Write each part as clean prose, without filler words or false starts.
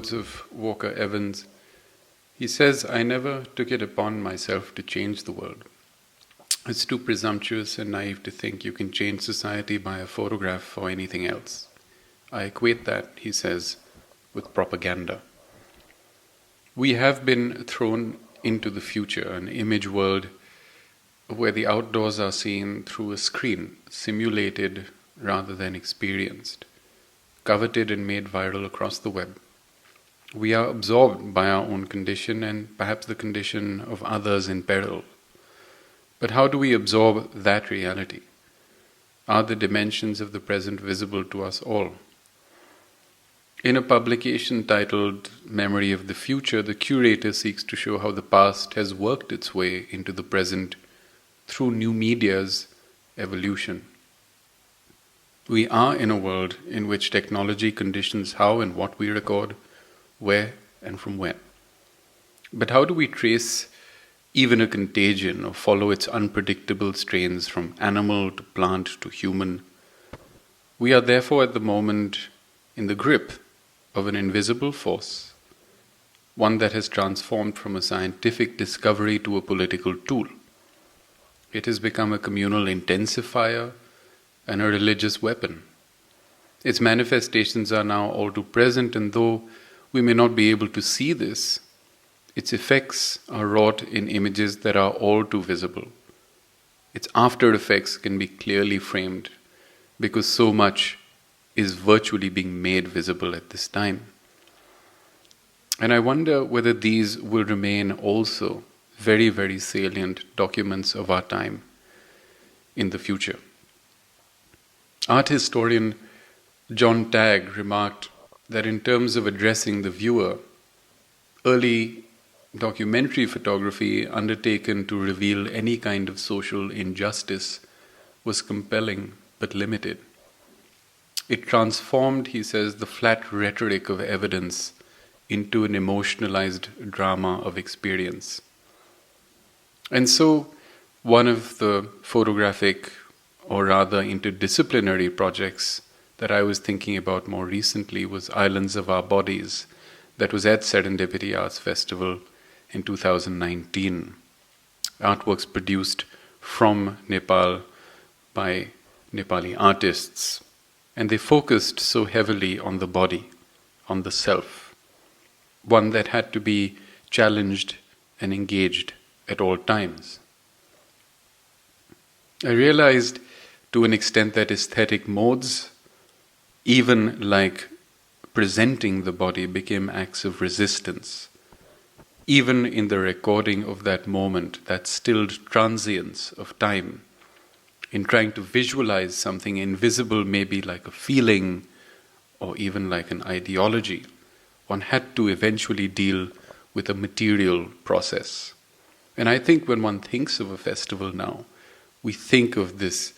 words of Walker Evans. He says, "I never took it upon myself to change the world. It's too presumptuous and naive to think you can change society by a photograph or anything else. I equate that," he says, with propaganda. We have been thrown into the future, an image world where the outdoors are seen through a screen, simulated rather than experienced, coveted and made viral across the web. We are absorbed by our own condition and perhaps the condition of others in peril. But how do we absorb that reality? Are the dimensions of the present visible to us all? In a publication titled Memory of the Future, the curator seeks to show how the past has worked its way into the present through new media's evolution. We are in a world in which technology conditions how and what we record, where and from when. But how do we trace even a contagion or follow its unpredictable strains from animal to plant to human? We are therefore at the moment in the grip of an invisible force, one that has transformed from a scientific discovery to a political tool. It has become a communal intensifier and a religious weapon. Its manifestations are now all too present, and though we may not be able to see this, its effects are wrought in images that are all too visible. Its after effects can be clearly framed because so much is virtually being made visible at this time. And I wonder whether these will remain also very, very salient documents of our time in the future. Art historian John Tagg remarked that in terms of addressing the viewer, early documentary photography undertaken to reveal any kind of social injustice was compelling but limited. It transformed, he says, the flat rhetoric of evidence into an emotionalized drama of experience. And so, one of the photographic, or rather interdisciplinary projects that I was thinking about more recently was Islands of Our Bodies, that was at Serendipity Arts Festival in 2019. Artworks produced from Nepal by Nepali artists. And they focused so heavily on the body, on the self, one that had to be challenged and engaged at all times. I realized to an extent that aesthetic modes, even like presenting the body, became acts of resistance. Even in the recording of that moment, that stilled transience of time, in trying to visualize something invisible, maybe like a feeling or even like an ideology, one had to eventually deal with a material process. And I think when one thinks of a festival now, we think of this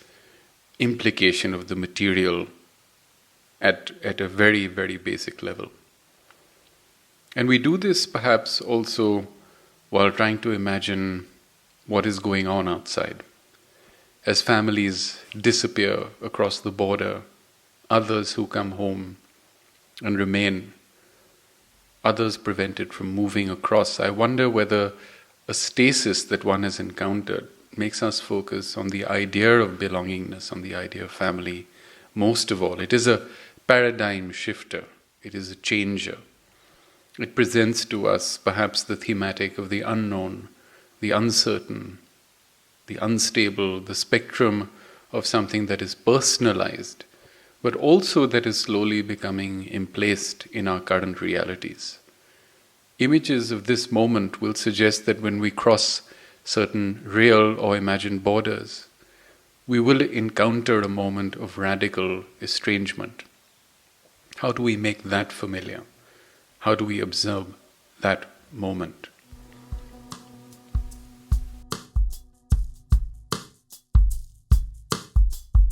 implication of the material at a very, very basic level. And we do this perhaps also while trying to imagine what is going on outside. As families disappear across the border, others who come home and remain, others prevented from moving across, I wonder whether a stasis that one has encountered makes us focus on the idea of belongingness, on the idea of family. Most of all, it is a paradigm shifter, it is a changer. It presents to us perhaps the thematic of the unknown, the uncertain, the unstable, the spectrum of something that is personalized, but also that is slowly becoming emplaced in our current realities. Images of this moment will suggest that when we cross certain real or imagined borders, we will encounter a moment of radical estrangement. How do we make that familiar? How do we observe that moment?